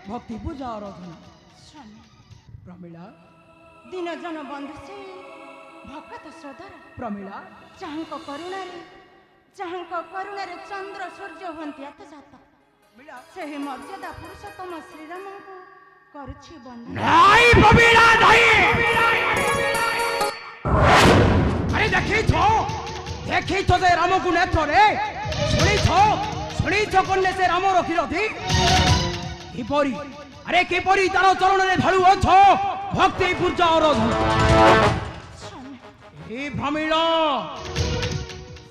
भक्ति पूजा आराधना प्रमिला दिन जन बंधु से भक्त सदर प्रमिला चाहक करुणार चंद्र सूर्य हंती आत्मजात से मर्यादा पुरुषोत्तम श्रीराम को करुछि बंधन नहीं प्रमिला नहीं अरे देखी तो जे राम को नेत्र रे सुनी छो कन्ने से राम रखी रथी किपरी अरे किपरी तार चरण रे ढाळु अछ भक्ति पूजा आराधना हे भ्रमिला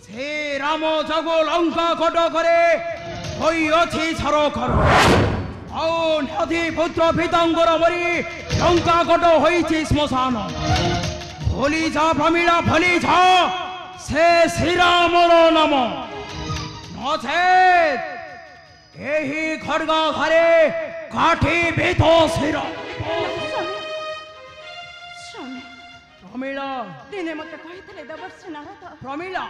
से राम जगो लंका कट करे होई अछि सरकर औ नदी पुत्र पितांगर मरी लंका कट होईछि श्मशान भोली जा भ्रमिला भोली जा से श्री रामर नाम नचेत एही खड्ग घरे काठी बेतो शिर ପ୍ରମିଳା ଦିନେ ମୋତେ କହିଥିଲେ ଦେବର୍ଷି ନାରଦ ପ୍ରମିଳା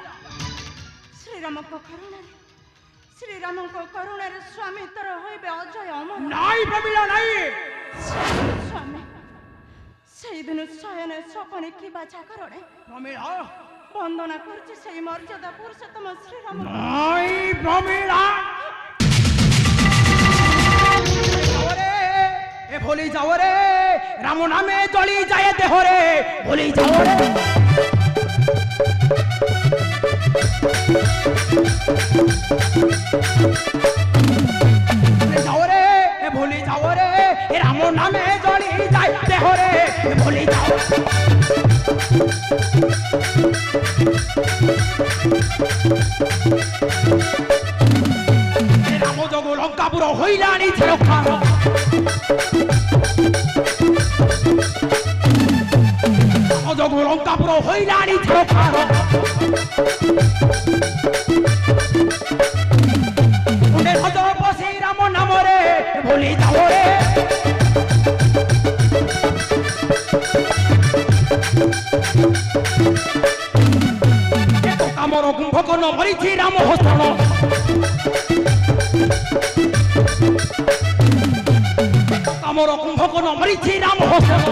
ଶ୍ରୀରାମଙ୍କ କରୁଣାରେ ସ୍ୱାମୀ ତୋର ହୋଇବେ ଅଜୟ ଅମର। ନାଇଁ ପ୍ରମିଳା ନାଇଁ ସ୍ୱାମୀ ସେଇଦିନ ଶୟନେ ସପନେ କିବା ଜାଗରଣେ ପ୍ରମିଳା ବନ୍ଦନା କରୁଛି ସେଇ ମର୍ଯ୍ୟାଦା ପୁରୁଷୋତ୍ତମ ଶ୍ରୀରାମ। ନାଇଁ ପ୍ରମିଳା এ ভুলি যাও রে রাম নামে জলি যায় দেহরে ভুলি যাও রে যাও রে ভুলি যাও রে রাম নামে জলি যায় দেহরে ভুলি যাও রাম যোগ লঙ্কাপুর হইলানি ছেড়খার অজগু লঙ্কাপুর হইলানি ছেড়খার হজ বসি রাম নামরে ভুলি যাও রে আমার কুম্ভকর্ণ মরিছি রাম হস্তন আমার কুম্ভকর্ণ মরিছি রাম হস্তন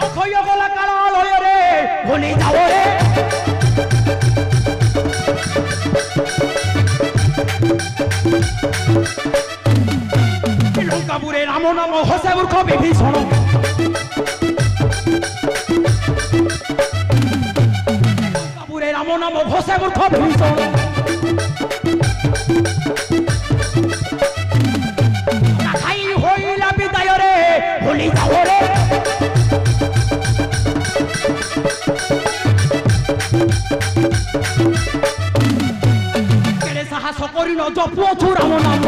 অক্ষয় গলা কাল লয় রে ভুলি যাও রে লঙ্কাপুরে রাম নাম হসে মূর্খ বিভীষণ লঙ্কাপুরে রাম নাম হসে মূর্খ বিভীষণ খাই হইলা বিদায় রে ভুলি যাও রে কেড়ে সাহস করিল জপুছু রাম নাম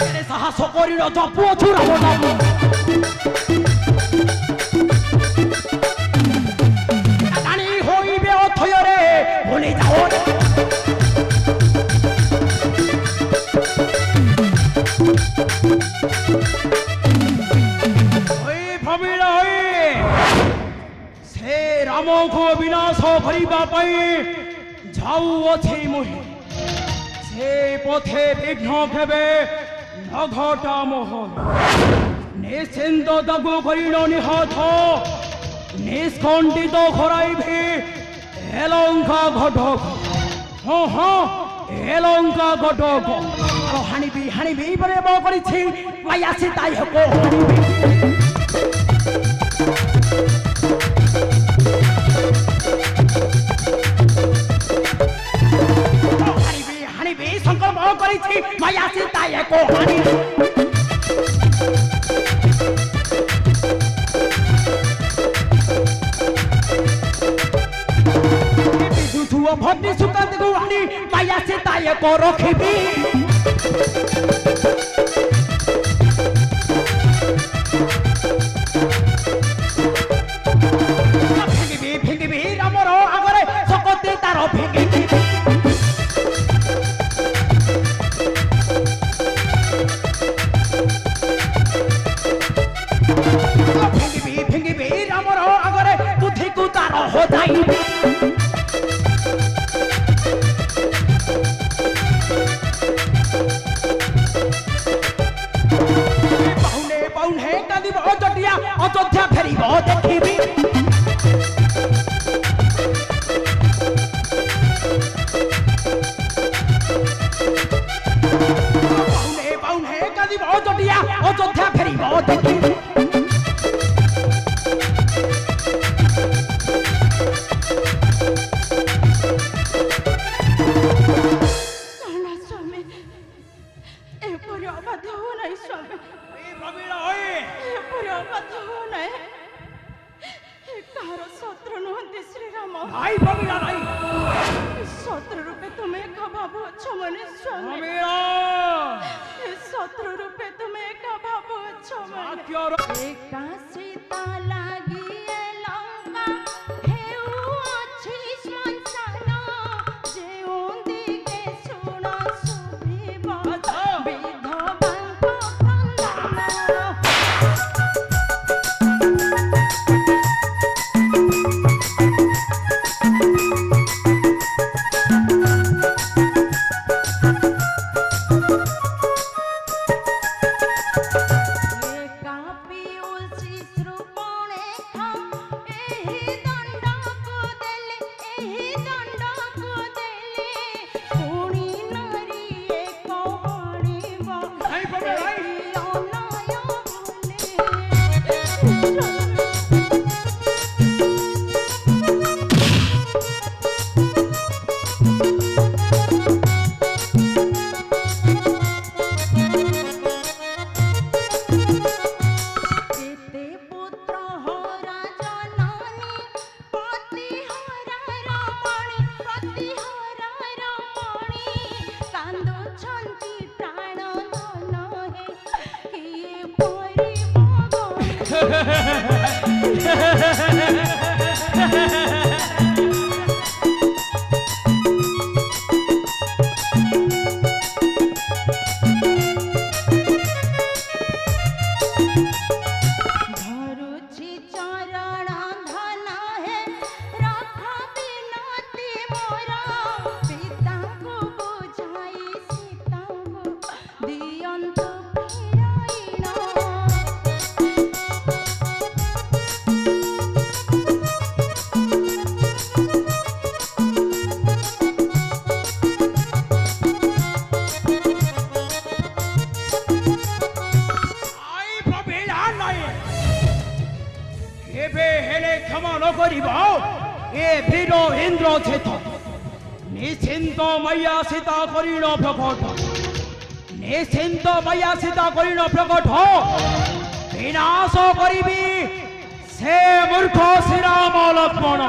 কেড়ে সাহস করিল জপুছু রাম নাম জানি হইবে অথয় রে ভুলি যাও রে ସେ ରାମଙ୍କୁ ବିନାଶ କରିବା ପାଇଁ ଯାଉଅଛି ମୁହିଁ ସେ ପଥେ ବିଘ୍ନ କେବେ ନଘଟା ମୋହ ନିଶ୍ଚିନ୍ତ ତାକୁ କରିଲ ନିହତ ନିଷ୍କଣ୍ଠିତ କରାଇବି ଏଲଙ୍କା ଘଟକ ହଁ ହଁ ଏଲଙ୍କା ଘଟକ ହାଣିବି ପ୍ରେମ କରିଛି ପାଇ ଆସି ତାଇ ହକ হানিবি সংকল্প করেছি মাই আসি তাই এক হানি ভগ্নি সুকান্ত হানি মাই আসি তাই এক রখিবি ভেঙ্গিবি রামর আগরে সকতে তার ভেঙ্গিবি ভেঙ্গিবি রামর আগরে বুদ্ধিকু তার হদাইবি পাউনে পাউনে কাঁদিব অযোধ্যা অযোধ্যা ফেরিব দেখিবি পাউনে কাঁদিব অযোধ্যা অযোধ্যা ফেরিব দেখিবি শত্রু রূপে তুমি একা ভাবুছ মনে স্বামী শত্রু রূপে তুমি একা ভাবুছ মনে একা সীতা লাগিয়ে লঙ্কা হেউ ଅଛି ଶ୍ମଶାନ ଯେଉଁ ଦିଗେ ଶୁଣ ଶୁଭିବ কেতে পুত্র হরা জননী পতি হরা রমণী পতি হরা রমণী কান্দুছন্তি প্রাণ ধন হে কিয়ে পরিব ধরুছি চরণ ধন হে রখ বিনতি মোর পিতাଙ୍କୁ বুঝাই সীতাଙ୍କୁ দিয়ন্তু ফিরাইণ আই প্রবীণা নয় কেবে হেলে ক্ষমা ন করিব এ বীর ইন্দ্র ছেত নিশ্চিন্ত মাইয়া সীতা করিণ প্রকট নিশ্চিন্ত মাইয়া সীতা করিণ প্রকট বিনাশ করিবি সে মূর্খ শ্রীরাম লক্ষ্মণ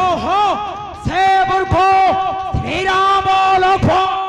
ওহো সে মূর্খ শ্রীরাম লক্ষ্মণ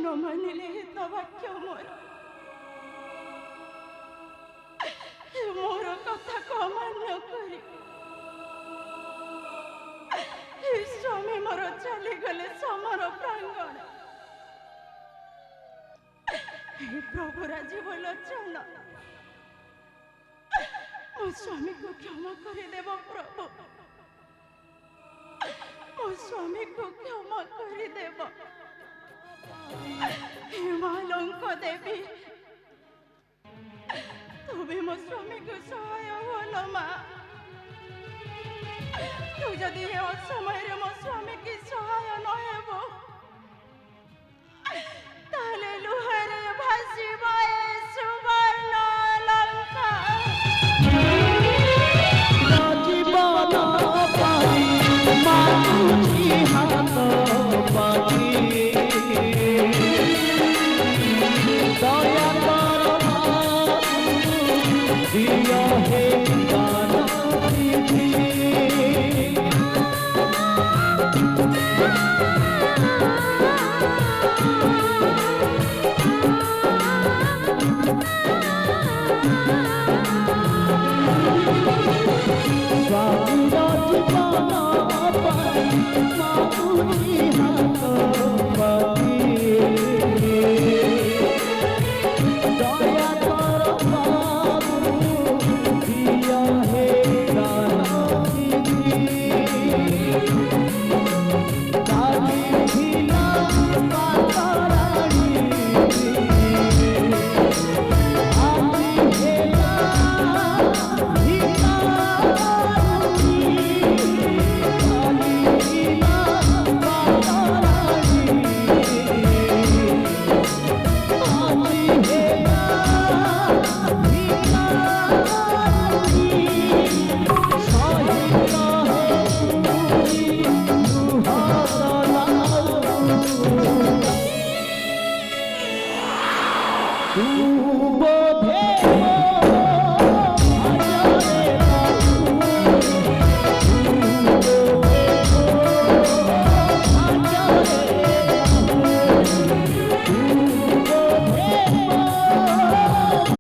ন মানিলে হিত বাক্য মোর কথাକୁ অমান্য କରି স্বামী মোর চালিগলে সমর প্রাঙ্গণ হে প্রভু রাজীব লোচন ମୋ ସ୍ୱାମୀକୁ କ୍ଷମା କରିଦେବ ପ୍ରଭୁ ମୋ ସ୍ୱାମୀକୁ କ୍ଷମା କରିଦେବ ହେ ମା ଲଙ୍କ ଦେବୀ ତୁମେ ମୋ ସ୍ୱାମୀକୁ ସହାୟ ହୁଅ ମା ତୁ ଯଦି ଏ ଅସମୟରେ ମୋ ସ୍ୱାମୀକି ସହାୟ ନ ହେବ ତାହେଲେ ଲୁହରେ ଭାସିବ ଏ ସୁବର୍ଣ୍ଣ ଲଙ୍କା